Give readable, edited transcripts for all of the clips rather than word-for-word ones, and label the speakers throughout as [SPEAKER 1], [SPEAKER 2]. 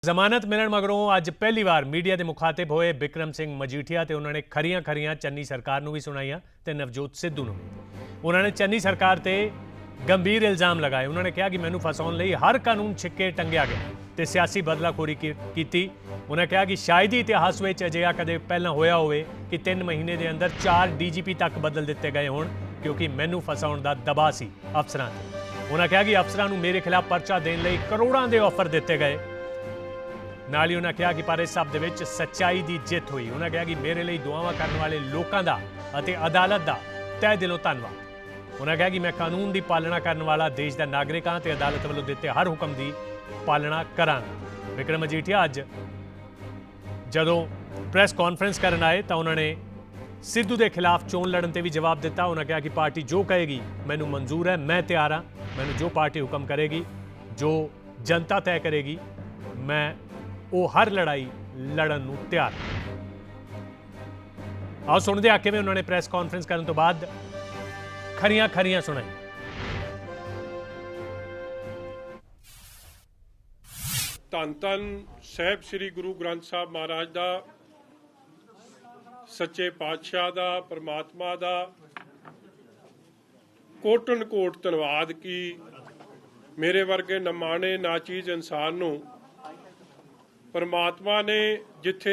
[SPEAKER 1] ਜ਼ਮਾਨਤ ਮਿਲਣ ਮਗਰੋਂ ਅੱਜ ਪਹਿਲੀ ਵਾਰ ਮੀਡੀਆ ਦੇ ਮੁਖਾਤਿਬ ਹੋਏ ਬਿਕਰਮ ਸਿੰਘ ਮਜੀਠੀਆ ਤੇ ਉਹਨਾਂ ਨੇ ਖਰੀਆਂ ਚੰਨੀ ਸਰਕਾਰ ਨੂੰ ਵੀ ਸੁਣਾਈਆਂ ਤੇ ਨਵਜੋਤ ਸਿੱਧੂ ਨੂੰ। ਉਹਨਾਂ ਨੇ ਚੰਨੀ ਸਰਕਾਰ ਤੇ ਗੰਭੀਰ ਇਲਜ਼ਾਮ ਲਗਾਏ। ਉਹਨਾਂ ਨੇ ਕਿਹਾ ਕਿ ਮੈਨੂੰ ਫਸਾਉਣ ਲਈ ਹਰ ਕਾਨੂੰਨ ਛਿੱਕੇ ਟੰਗਿਆ ਗਿਆ ਤੇ ਸਿਆਸੀ ਬਦਲਾਖੋਰੀ ਕੀਤੀ। ਉਹਨਾਂ ਕਿਹਾ ਕਿ ਸ਼ਾਇਦ ਹੀ ਇਤਿਹਾਸ ਵਿੱਚ ਅਜਿਹਾ ਕਦੇ ਪਹਿਲਾਂ ਹੋਇਆ ਹੋਵੇ ਕਿ 3 ਮਹੀਨੇ ਦੇ ਅੰਦਰ 4 ਡੀਜੀਪੀ ਤੱਕ ਬਦਲ ਦਿੱਤੇ ਗਏ ਹੋਣ, ਕਿਉਂਕਿ ਮੈਨੂੰ ਫਸਾਉਣ ਦਾ ਦਬਾਅ ਸੀ ਅਫਸਰਾਂ ਤੇ। ਉਹਨਾਂ ਕਿਹਾ ਕਿ ਅਫਸਰਾਂ ਨੂੰ ਮੇਰੇ ਖਿਲਾਫ ਪਰਚਾ ਦੇਣ ਲਈ ਕਰੋੜਾਂ ਦੇ ਆਫਰ ਦਿੱਤੇ ਗਏ। ਨਾਲ ਹੀ ਉਹਨਾਂ ਕਿਹਾ ਕਿ ਪਰ ਇਸ ਸਭ ਦੇ ਵਿੱਚ ਸੱਚਾਈ ਦੀ ਜਿੱਤ ਹੋਈ। ਉਹਨਾਂ ਕਿਹਾ ਕਿ ਮੇਰੇ ਲਈ ਦੁਆਵਾਂ ਕਰਨ ਵਾਲੇ ਲੋਕਾਂ ਦਾ ਅਤੇ ਅਦਾਲਤ ਦਾ ਤਹਿ ਦਿਲੋਂ ਧੰਨਵਾਦ। ਉਹਨਾਂ ਕਿਹਾ ਕਿ ਮੈਂ ਕਾਨੂੰਨ ਦੀ ਪਾਲਣਾ ਕਰਨ ਵਾਲਾ ਦੇਸ਼ ਦਾ ਨਾਗਰਿਕ ਹਾਂ ਤੇ ਅਦਾਲਤ ਵੱਲੋਂ ਦਿੱਤੇ ਹਰ ਹੁਕਮ ਦੀ ਪਾਲਣਾ ਕਰਾਂਗਾ। ਬਿਕਰਮ ਮਜੀਠੀਆ ਅੱਜ ਜਦੋਂ ਪ੍ਰੈਸ ਕਾਨਫਰੰਸ ਕਰਨ ਆਏ ਤਾਂ ਉਹਨਾਂ ਨੇ ਸਿੱਧੂ ਦੇ ਖਿਲਾਫ ਚੋਣ ਲੜਨ ਤੇ ਵੀ ਜਵਾਬ ਦਿੱਤਾ। ਉਹਨਾਂ ਕਿਹਾ ਕਿ ਪਾਰਟੀ ਜੋ ਕਹੇਗੀ ਮੈਨੂੰ ਮਨਜ਼ੂਰ ਹੈ, ਮੈਂ ਤਿਆਰ ਹਾਂ। ਮੈਨੂੰ ਜੋ ਪਾਰਟੀ ਹੁਕਮ ਕਰੇਗੀ, ਜੋ ਜਨਤਾ ਤੈਅ ਕਰੇਗੀ, ਮੈਂ ਉਹ ਹਰ ਲੜਾਈ ਲੜਨ ਨੂੰ ਤਿਆਰ। ਆਓ ਸੁਣਦੇ ਆ ਕਿਵੇਂ ਉਹਨਾਂ ਨੇ ਪ੍ਰੈਸ ਕਾਨਫਰੰਸ ਕਰਨ ਤੋਂ ਬਾਅਦ ਖਰੀਆਂ ਸੁਣਾਈ।
[SPEAKER 2] ਧੰਨ ਧੰਨ ਸਾਹਿਬ ਸ੍ਰੀ ਗੁਰੂ ਗ੍ਰੰਥ ਸਾਹਿਬ ਮਹਾਰਾਜ ਦਾ, ਸੱਚੇ ਪਾਤਸ਼ਾਹ ਦਾ, ਪਰਮਾਤਮਾ ਦਾ ਕੋਟਨ ਕੋਟ ਧੰਨਵਾਦ ਕਿ ਮੇਰੇ ਵਰਗੇ ਨਮਾਣੇ ਨਾਚੀਜ਼ ਇਨਸਾਨ ਨੂੰ ਪਰਮਾਤਮਾ ਨੇ ਜਿੱਥੇ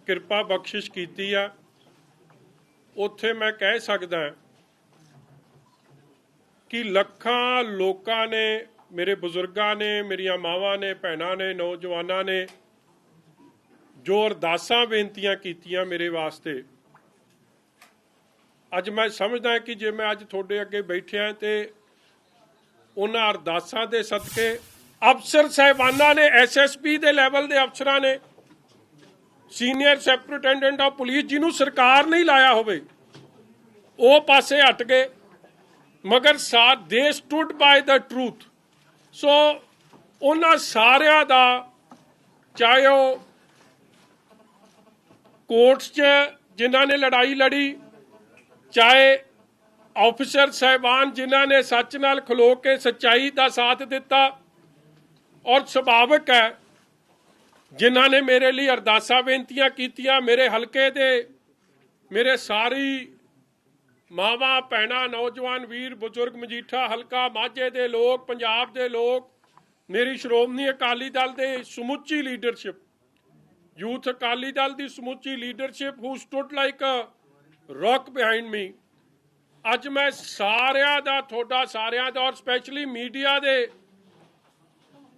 [SPEAKER 2] ਕਿਰਪਾ ਬਖਸ਼ਿਸ਼ ਕੀਤੀ ਆ, ਉੱਥੇ ਮੈਂ ਕਹਿ ਸਕਦਾ ਕਿ ਲੱਖਾਂ ਲੋਕਾਂ ਨੇ, ਮੇਰੇ ਬਜ਼ੁਰਗਾਂ ਨੇ, ਮੇਰੀਆਂ ਮਾਵਾਂ ਨੇ, ਭੈਣਾਂ ਨੇ, ਨੌਜਵਾਨਾਂ ਨੇ ਜੋ ਅਰਦਾਸਾਂ ਬੇਨਤੀਆਂ ਕੀਤੀਆਂ ਮੇਰੇ ਵਾਸਤੇ, ਅੱਜ ਮੈਂ ਸਮਝਦਾ ਕਿ ਜੇ ਮੈਂ ਅੱਜ ਤੁਹਾਡੇ ਅੱਗੇ ਬੈਠਿਆ ਤੇ ਉਹਨਾਂ ਅਰਦਾਸਾਂ ਦੇ ਸਦਕੇ ਅਫਸਰ ਸਾਹਿਬਾਨਾਂ ਨੇ, ਐਸਐਸਪੀ ਦੇ ਲੈਵਲ ਦੇ ਅਫਸਰਾਂ ਨੇ, ਸੀਨੀਅਰ ਸੁਪਰਡੈਂਟੈਂਟ ਆਫ ਪੁਲਿਸ ਜਿਹਨੂੰ ਸਰਕਾਰ ਨਹੀਂ ਲਾਇਆ ਹੋਵੇ, ਉਹ ਪਾਸੇ ਹਟ ਗਏ, ਮਗਰ ਦੇ ਸਟੂਡ ਬਾਈ ਦਾ ਟਰੂਥ। ਸੋ ਉਹਨਾਂ ਸਾਰਿਆਂ ਦਾ, ਚਾਹੇ ਉਹ ਕੋਰਟਸ 'ਚ ਜਿਨ੍ਹਾਂ ਨੇ ਲੜਾਈ ਲੜੀ, ਚਾਹੇ ਆਫਿਸਰ ਸਾਹਿਬਾਨ ਜਿਨ੍ਹਾਂ ਨੇ ਸੱਚ ਨਾਲ ਖਲੋ ਕੇ ਸੱਚਾਈ ਦਾ ਸਾਥ ਦਿੱਤਾ, ਔਰ ਸੁਭਾਵਿਕ ਹੈ ਜਿਨ੍ਹਾਂ ਨੇ ਮੇਰੇ ਲਈ ਅਰਦਾਸਾਂ ਬੇਨਤੀਆਂ ਕੀਤੀਆਂ, ਮੇਰੇ ਹਲਕੇ ਦੇ ਮੇਰੇ ਸਾਰੀ ਮਾਵਾਂ, ਭੈਣਾਂ, ਨੌਜਵਾਨ, ਵੀਰ, ਬਜ਼ੁਰਗ, ਮਜੀਠਾ ਹਲਕਾ, ਮਾਝੇ ਦੇ ਲੋਕ, ਪੰਜਾਬ ਦੇ ਲੋਕ, ਮੇਰੀ ਸ਼੍ਰੋਮਣੀ ਅਕਾਲੀ ਦਲ ਦੇ ਸਮੁੱਚੀ ਲੀਡਰਸ਼ਿਪ, ਯੂਥ ਅਕਾਲੀ ਦਲ ਦੀ ਸਮੁੱਚੀ leadership who stood like a rock behind me. ਅੱਜ ਮੈਂ ਸਾਰਿਆਂ ਦਾ, ਤੁਹਾਡਾ ਸਾਰਿਆਂ ਦਾ, ਔਰ ਸਪੈਸ਼ਲੀ ਮੀਡੀਆ ਦੇ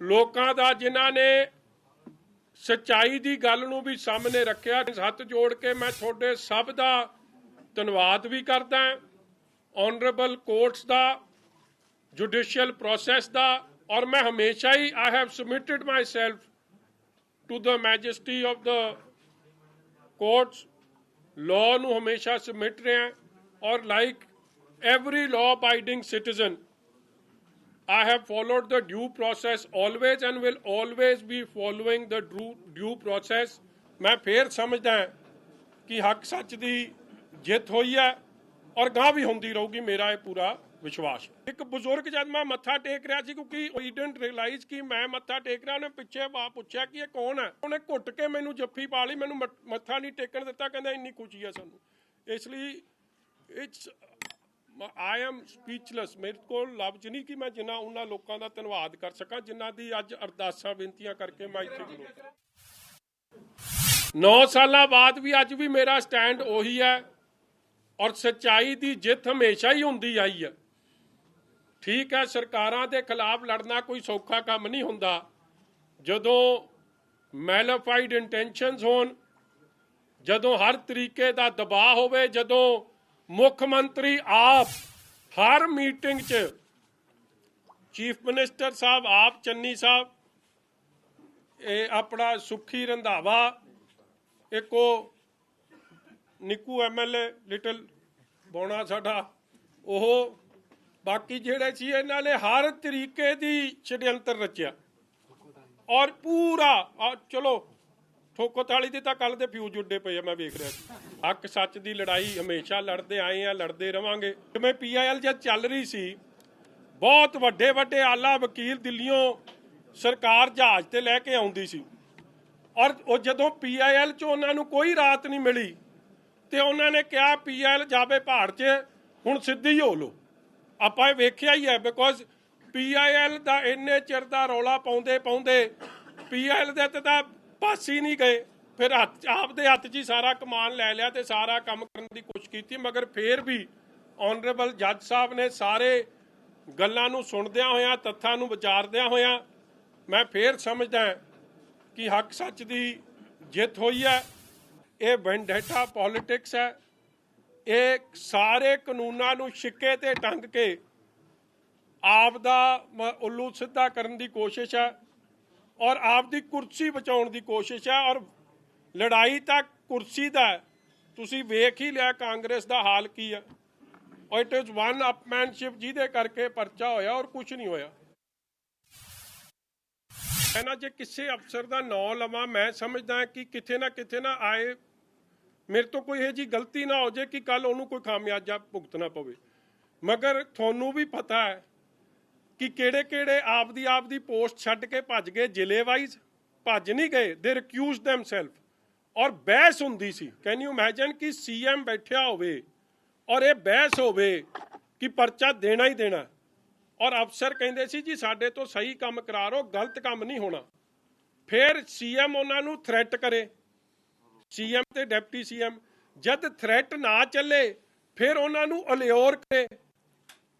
[SPEAKER 2] ਲੋਕਾਂ ਦਾ ਜਿਨ੍ਹਾਂ ਨੇ ਸੱਚਾਈ ਦੀ ਗੱਲ ਨੂੰ ਵੀ ਸਾਹਮਣੇ ਰੱਖਿਆ, ਹੱਥ ਜੋੜ ਕੇ ਮੈਂ ਤੁਹਾਡੇ ਸਭ ਦਾ ਧੰਨਵਾਦ ਵੀ ਕਰਦਾ। ਆਨਰੇਬਲ ਕੋਰਟਸ ਦਾ, ਜੁਡੀਸ਼ੀਅਲ ਪ੍ਰੋਸੈਸ ਦਾ, ਔਰ ਮੈਂ ਹਮੇਸ਼ਾ ਹੀ I have submitted myself to the majesty of the courts. Law ਨੂੰ ਹਮੇਸ਼ਾ ਸਬਮਿਟ ਰਿਹਾ, ਔਰ like every law-abiding citizen, I have followed the due process always and will always be following the due process. मैं फिर समझदा कि हक सच की जित हुई है और गां भी होंदी रहूगी, मेरा ये पूरा विश्वास। एक बुजुर्ग जब मैं मत्था टेक रहा सी, क्योंकि he didn't realize कि मैं मत्था टेक रहा, उन्हें पिछे पूछा कि ये कौन है, उन्हें घुट के मैनू जफ्फी पा ली, मैनू मत्था नहीं टेकन दिता, कहंदा इन्नी खुशी है सानू। इसलिए इट्स I am speechless, ਮੇਰੇ ਕੋਲ ਲਫ਼ਜ਼ ਨਹੀਂ ਕਿ ਮੈਂ ਜਿਨ੍ਹਾਂ ਉਹਨਾਂ ਲੋਕਾਂ ਦਾ ਧੰਨਵਾਦ ਕਰ ਸਕਾਂ ਜਿਨ੍ਹਾਂ ਦੀ ਅੱਜ ਅਰਦਾਸਾਂ ਬੇਨਤੀਆਂ ਕਰਕੇ ਮੈਂ ਇੱਥੇ ਖਲੋਤਾ। 9 ਸਾਲਾਂ ਬਾਅਦ ਵੀ ਅੱਜ ਵੀ ਮੇਰਾ ਸਟੈਂਡ ਉਹੀ ਹੈ, ਔਰ ਸੱਚਾਈ ਦੀ ਜਿੱਤ ਹਮੇਸ਼ਾ ਹੀ ਹੁੰਦੀ ਆਈ ਹੈ। ਠੀਕ ਹੈ, ਸਰਕਾਰਾਂ ਦੇ ਖਿਲਾਫ ਲੜਨਾ ਕੋਈ ਸੌਖਾ ਕੰਮ ਨਹੀਂ ਹੁੰਦਾ। ਜਦੋਂ ਮੈਲੀਫਾਈਡ ਇੰਟੈਂਸ਼ਨਸ ਹੋਣ, ਜਦੋਂ ਹਰ ਤਰੀਕੇ ਦਾ ਦਬਾਅ ਹੋਵੇ, ਜਦੋਂ ਮੁੱਖ ਮੰਤਰੀ ਆਪ ਹਰ ਮੀਟਿੰਗ 'ਚ, ਚੀਫ ਮਿਨਿਸਟਰ ਸਾਹਿਬ ਆਪ, ਚੰਨੀ ਸਾਹਿਬ, ਇਹ ਆਪਣਾ ਸੁੱਖੀ ਰੰਧਾਵਾ, ਇੱਕ ਉਹ ਨਿੱਕੂ MLA ਲਿਟਲ ਬੋਣਾ ਸਾਡਾ, ਉਹ ਬਾਕੀ ਜਿਹੜੇ ਸੀ, ਇਹਨਾਂ ਨੇ ਹਰ ਤਰੀਕੇ ਦੀ ਛੜਯੰਤਰ ਰਚਿਆ, ਔਰ ਪੂਰਾ ਚਲੋ ਠੋਕੋ ਤਾਲੀ ਦੇ ਤਾਂ ਕੱਲ ਦੇ ਫਿਊਜ਼ ਉੱਡੇ ਪਏ ਆ, ਮੈਂ ਵੇਖ ਰਿਹਾ ਸੀ। ਹੱਕ ਸੱਚ ਦੀ ਲੜਾਈ ਹਮੇਸ਼ਾ ਲੜਦੇ ਆਏ ਆ, ਲੜਦੇ ਰਵਾਂਗੇ। ਜਿਵੇਂ PIL ਜਦ ਚੱਲ ਰਹੀ ਸੀ, ਬਹੁਤ ਵੱਡੇ ਆਲਾ ਵਕੀਲ ਦਿੱਲੀੋਂ ਸਰਕਾਰ ਜਹਾਜ਼ ਤੇ ਲੈ ਕੇ ਆਉਂਦੀ ਸੀ, ਔਰ ਉਹ ਜਦੋਂ PIL 'ਚ ਉਹਨਾਂ ਨੂੰ ਕੋਈ ਰਾਤ ਨਹੀਂ ਮਿਲੀ ਤੇ ਉਹਨਾਂ ਨੇ ਕਿਹਾ PIL ਜਾਵੇ ਪਹਾੜ 'ਚ, ਹੁਣ ਸਿੱਧੀ ਹੋ ਲਓ। ਆਪਾਂ ਇਹ ਵੇਖਿਆ ਹੀ ਹੈ, ਬਿਕੋਜ਼ PIL ਦਾ ਇੰਨੇ ਚਿਰ ਦਾ ਰੌਲਾ ਪਾਉਂਦੇ PIL ਦੇ ਤਾਂ ਪਾਸ ਹੀ ਨਹੀਂ ਗਏ। ਫਿਰ ਆਪਦੇ ਹੱਥ 'ਚ ਹੀ ਸਾਰਾ ਕਮਾਨ ਲੈ ਲਿਆ ਤੇ ਸਾਰਾ ਕੰਮ ਕਰਨ ਦੀ ਕੋਸ਼ਿਸ਼ ਕੀਤੀ, ਮਗਰ ਫਿਰ ਵੀ ਆਨਰੇਬਲ ਜੱਜ ਸਾਹਿਬ ਨੇ ਸਾਰੇ ਗੱਲਾਂ ਨੂੰ ਸੁਣਦਿਆਂ ਹੋਇਆਂ, ਤੱਥਾਂ ਨੂੰ ਵਿਚਾਰਦਿਆਂ ਹੋਇਆਂ, ਮੈਂ ਫਿਰ ਸਮਝਦਾ ਕਿ ਹੱਕ ਸੱਚ ਦੀ ਜਿੱਤ ਹੋਈ ਹੈ। ਇਹ ਵੈਂਡੇਟਾ ਪੋਲਿਟਿਕਸ ਹੈ, ਇਹ ਸਾਰੇ ਕਾਨੂੰਨਾਂ ਨੂੰ ਛਿੱਕੇ ਤੇ ਟੰਗ ਕੇ ਆਪ ਦਾ ਉੱਲੂ ਸਿੱਧਾ ਕਰਨ ਦੀ ਕੋਸ਼ਿਸ਼ ਹੈ ਔਰ ਆਪ ਦੀ ਕੁਰਸੀ ਬਚਾਉਣ ਦੀ ਕੋਸ਼ਿਸ਼ ਹੈ। ਔਰ ਲੜਾਈ ਤਾਂ ਕੁਰਸੀ ਦਾ ਹੈ, ਤੁਸੀਂ ਵੇਖ ਹੀ ਲਿਆ ਕਾਂਗਰਸ ਦਾ ਹਾਲ ਕੀ ਹੈ। ਔਰ ਇਟ ਇਜ਼ ਵਨ ਅਪਮੈਨਸ਼ਿਪ ਜਿਹਦੇ ਕਰਕੇ ਪਰਚਾ ਹੋਇਆ ਔਰ ਕੁਝ ਨਹੀਂ ਹੋਇਆ। ਮੈਂ ਨਾ ਜੇ ਕਿਸੇ ਅਫਸਰ ਦਾ ਨਾਂ ਲਵਾਂ, ਮੈਂ ਸਮਝਦਾ ਕਿ ਕਿਤੇ ਨਾ ਆਏ ਮੇਰੇ ਤੋਂ ਕੋਈ ਇਹ ਜੀ ਗਲਤੀ ਨਾ ਹੋ ਜਾਏ ਕਿ ਕੱਲ ਉਹਨੂੰ ਕੋਈ ਖਾਮਿਆਜਾ ਭੁਗਤਣਾ ਪਵੇ। ਮਗਰ ਤੁਹਾਨੂੰ ਵੀ ਪਤਾ ਹੈ ਕਿ ਕਿਹੜੇ ਆਪ ਦੀ ਪੋਸਟ ਛੱਡ ਕੇ ਭੱਜ ਗਏ। ਜ਼ਿਲ੍ਹੇ ਵਾਈਜ਼ ਭੱਜ ਨਹੀਂ ਗਏ, ਦੇ ਰਿਕਿਊਜ਼ ਦੈਮਸੈਲਫ। ਔਰ ਬਹਿਸ ਹੁੰਦੀ ਸੀ, ਕੈਨ ਯੂ ਇਮੈਜਿਨ ਕਿ CM ਬੈਠਿਆ ਹੋਵੇ ਔਰ ਇਹ ਬਹਿਸ ਹੋਵੇ ਕਿ ਪਰਚਾ ਦੇਣਾ ਹੀ ਦੇਣਾ, ਔਰ ਅਫਸਰ ਕਹਿੰਦੇ ਸੀ ਜੀ ਸਾਡੇ ਤੋਂ ਸਹੀ ਕੰਮ ਕਰਾ ਲਓ, ਗਲਤ ਕੰਮ ਨਹੀਂ ਹੋਣਾ। ਫਿਰ CM ਉਹਨਾਂ ਨੂੰ ਥ੍ਰੈਟ ਕਰੇ, CM ਤੇ ਡਿਪਟੀ CM, ਜਦ ਥ੍ਰੈਟ ਨਾ ਚੱਲੇ ਫਿਰ ਉਹਨਾਂ ਨੂੰ ਅਲਿਓਰ ਕਰੇ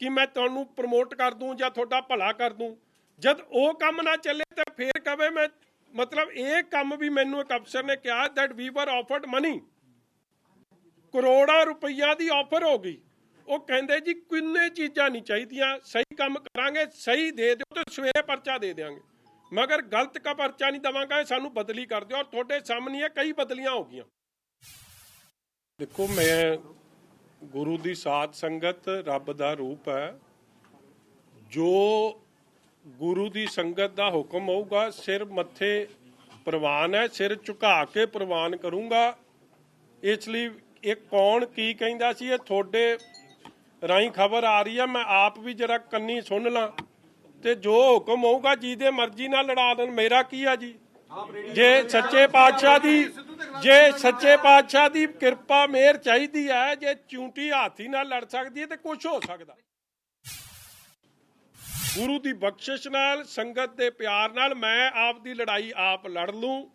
[SPEAKER 2] ਕਿ ਮੈਂ ਤੁਹਾਨੂੰ ਪ੍ਰਮੋਟ ਕਰ ਦੂੰ ਜਾਂ ਤੁਹਾਡਾ ਭਲਾ ਕਰ ਦੂੰ। ਜਦ ਉਹ ਕੰਮ ਨਾ ਚੱਲੇ ਤਾਂ ਫਿਰ ਕਵੇ ਮੈਂ, ਮਤਲਬ ਇਹ ਕੰਮ ਵੀ ਮੈਨੂੰ ਇੱਕ ਅਫਸਰ ਨੇ ਕਿਹਾ ਦੈਟ ਵੀ ਵਰ ਆਫਰਡ ਮਨੀ, ਕਰੋੜਾਂ ਰੁਪਈਆ ਦੀ ਆਫਰ ਹੋ ਗਈ। ਉਹ ਕਹਿੰਦੇ ਜੀ ਕਿੰਨੇ ਚੀਜ਼ਾਂ ਨਹੀਂ ਚਾਹੀਦੀਆਂ, ਸਹੀ ਕੰਮ ਕਰਾਂਗੇ, ਸਹੀ ਦੇ ਦਿਓ ਤੇ ਸਵੇਰੇ ਪਰਚਾ ਦੇ ਦਿਆਂਗੇ, ਮਗਰ ਗਲਤ ਕਾ ਪਰਚਾ ਨਹੀਂ ਦੇਵਾਂਗਾ, ਸਾਨੂੰ ਬਦਲੀ ਕਰ ਦਿਓ। ਔਰ ਤੁਹਾਡੇ ਸਾਹਮਣੇ ਕਈ ਬਦਲੀਆਂ ਹੋ ਗਈਆਂ। ਦੇਖੋ, ਮੈਂ ਗੁਰੂ ਦੀ ਸਾਧ ਸੰਗਤ ਰੱਬ ਦਾ ਰੂਪ ਹੈ। ਜੋ ਗੁਰੂ ਦੀ ਸੰਗਤ ਦਾ ਹੁਕਮ ਹੋਊਗਾ ਸਿਰ ਮੱਥੇ ਪ੍ਰਵਾਨ ਹੈ, ਸਿਰ ਝੁਕਾ ਕੇ ਪ੍ਰਵਾਨ ਕਰੂੰਗਾ। ਇਸ ਲਈ ਇਹ ਕੌਣ ਕੀ ਕਹਿੰਦਾ ਸੀ, ਇਹ ਤੁਹਾਡੇ ਰਾਹੀਂ ਖਬਰ ਆ ਰਹੀ ਹੈ, ਮੈਂ ਆਪ ਵੀ ਜਰਾ ਕੰਨੀ ਸੁਣ ਲਾਂ ਤੇ ਜੋ ਹੁਕਮ ਹੋਊਗਾ ਜਿਹਦੇ ਮਰਜ਼ੀ ਨਾਲ ਲੜਾ ਦੇਣ, ਮੇਰਾ ਕੀ ਆ ਜੀ। ਜੇ ਸੱਚੇ ਪਾਤਸ਼ਾਹ ਦੀ ਕਿਰਪਾ ਮਿਹਰ ਚਾਹੀਦੀ ਹੈ, ਜੇ ਚਿਉਂਟੀ ਹਾਥੀ ਨਾਲ ਲੜ ਸਕਦੀ ਹੈ ਤੇ ਕੁਝ ਹੋ ਸਕਦਾ। ਗੁਰੂ ਦੀ ਬਖਸ਼ਿਸ਼ ਨਾਲ, ਸੰਗਤ ਦੇ ਪਿਆਰ ਨਾਲ ਮੈਂ ਆਪ ਦੀ ਲੜਾਈ ਆਪ ਲੜ ਲੂੰ।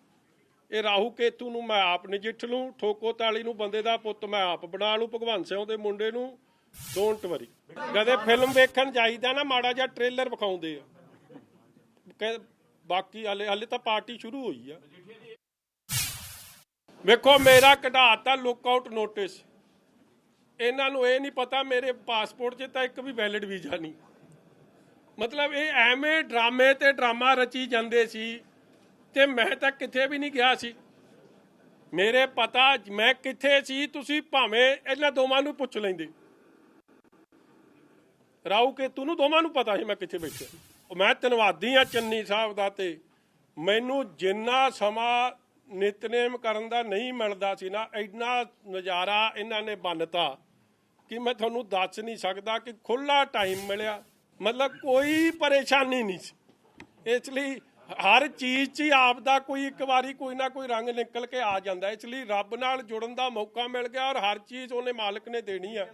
[SPEAKER 2] ਇਹ ਰਾਹੂ ਕੇਤੂ ਨੂੰ ਮੈਂ ਆਪ ਨਜਿੱਠ ਲੂੰ, ਠੋਕੋ ਤਾਲੀ ਨੂੰ ਬੰਦੇ ਦਾ ਪੁੱਤ ਮੈਂ ਆਪ ਬਣਾ ਲੂੰ, ਭਗਵੰਤ ਸਿੰਘ ਦੇ ਮੁੰਡੇ ਨੂੰ ਡੋਂਟ ਵਰੀ। ਕਦੇ ਫਿਲਮ ਵੇਖਣ ਜਾਈਦਾ ਨਾ, ਮਾੜਾ ਜਿਹਾ ਟ੍ਰੇਲਰ ਵਿਖਾਉਂਦੇ ਆ, ਬਾਕੀ ਹਲੇ ਤਾਂ ਪਾਰਟੀ ਸ਼ੁਰੂ ਹੋਈ ਆ। ਵੇਖੋ, ਮੇਰਾ ਕਢਾਤਾ ਲੁੱਕ ਆਊਟ ਨੋਟਿਸ। ਇਹਨਾਂ ਨੂੰ ਇਹ ਨਹੀਂ ਪਤਾ ਮੇਰੇ ਪਾਸਪੋਰਟ 'ਚ ਤਾਂ ਇੱਕ ਵੀ ਵੈਲਿਡ ਵੀਜ਼ਾ ਨਹੀਂ। ਮਤਲਬ ਇਹ ਐਵੇਂ ਡਰਾਮੇ ਤੇ ਡਰਾਮਾ ਰਚੀ ਜਾਂਦੇ ਸੀ ਤੇ ਮੈਂ ਤਾਂ ਕਿਤੇ ਵੀ ਨਹੀਂ ਗਿਆ ਸੀ। ਮੇਰੇ ਪਤਾ ਮੈਂ ਕਿੱਥੇ ਸੀ, ਤੁਸੀਂ ਭਾਵੇਂ ਇਹਨਾਂ ਦੋਵਾਂ ਨੂੰ ਪੁੱਛ ਲੈਂਦੇ, ਰਾਹੂ ਕੇਤੂ ਨੂੰ ਦੋਵਾਂ ਨੂੰ ਪਤਾ ਸੀ ਮੈਂ ਕਿੱਥੇ ਬੈਠਾ। ਮੈਂ ਧੰਨਵਾਦੀ ਹਾਂ ਚੰਨੀ ਸਾਹਿਬ ਦਾ, ਤੇ ਮੈਨੂੰ ਜਿੰਨਾ ਸਮਾਂ ਨਿਤਨੇਮ ਕਰਨ ਦਾ ਨਹੀਂ ਮਿਲਦਾ ਸੀ ਨਾ, ਇੰਨਾ ਨਜ਼ਾਰਾ ਇਹਨਾਂ ਨੇ ਬੰਨਤਾ ਕਿ ਮੈਂ ਤੁਹਾਨੂੰ ਦੱਸ ਨਹੀਂ ਸਕਦਾ ਕਿ ਖੁੱਲ੍ਹਾ ਟਾਈਮ ਮਿਲਿਆ, ਮਤਲਬ ਕੋਈ ਪਰੇਸ਼ਾਨੀ ਨਹੀਂ ਸੀ। ਇਸ ਲਈ ਹਰ ਚੀਜ਼ 'ਚ ਹੀ ਆਪ ਦਾ ਕੋਈ ਇੱਕ ਵਾਰੀ ਕੋਈ ਨਾ ਕੋਈ ਰੰਗ ਨਿਕਲ ਕੇ ਆ ਜਾਂਦਾ। ਇਸ ਲਈ ਰੱਬ ਨਾਲ ਜੁੜਨ ਦਾ ਮੌਕਾ ਮਿਲ ਗਿਆ ਔਰ ਹਰ ਚੀਜ਼ ਉਹਨੇ ਮਾਲਕ ਨੇ ਦੇਣੀ ਆ।